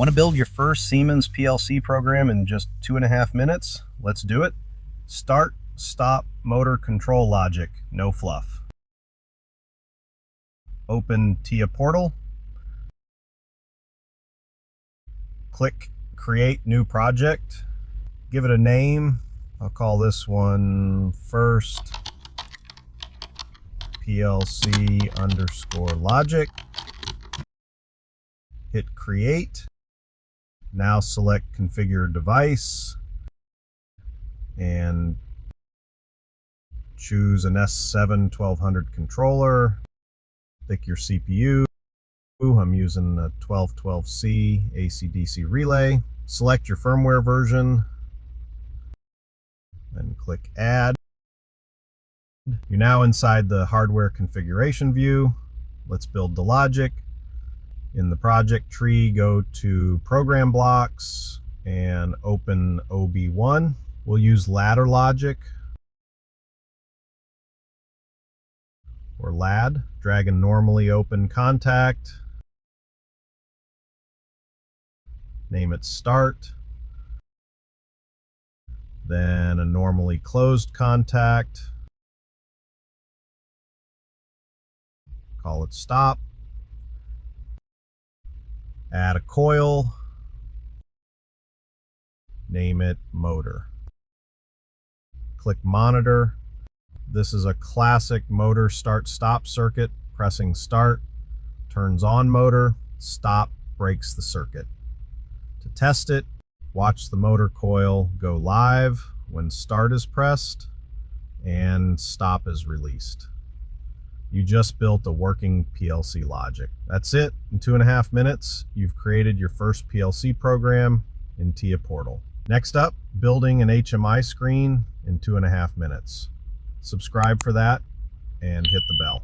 Want to build your first Siemens PLC program in just 2.5 minutes? Let's do it. Start, stop, motor control logic, no fluff. Open TIA Portal. Click Create New Project. Give it a name. I'll call this one First PLC _ logic. Hit Create. Now select Configure Device and choose an S7 1200 controller. Pick your CPU. I'm using a 1212C AC/DC relay. Select your firmware version, then click Add. You're now inside the hardware configuration view. Let's build the logic. In the project tree, go to Program Blocks and open OB1. We'll use ladder logic or LAD. Drag a normally open contact. Name it Start. Then a normally closed contact. Call it Stop. Add a coil. Name it Motor. Click Monitor. This is a classic motor start-stop circuit. Pressing Start turns on motor. Stop breaks the circuit. To test it, watch the motor coil go live when Start is pressed and Stop is released. You just built a working PLC logic. That's it. In 2.5 minutes, you've created your first PLC program in TIA Portal. Next up, building an HMI screen in 2.5 minutes. Subscribe for that and hit the bell.